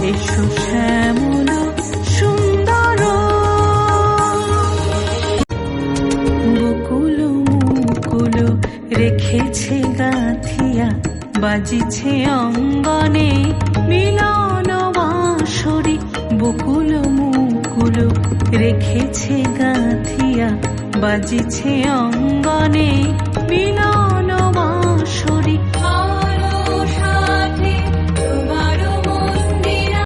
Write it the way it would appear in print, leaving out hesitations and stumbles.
এসো শ্যামল সুন্দর বকুল মুকুল রেখেছে গাঁথিয়া বাজিছে অঙ্গনে মিলন বাঁশরি বকুল মুকুল রেখেছে গাঁথিয়া বাজিছে অঙ্গনে মিলন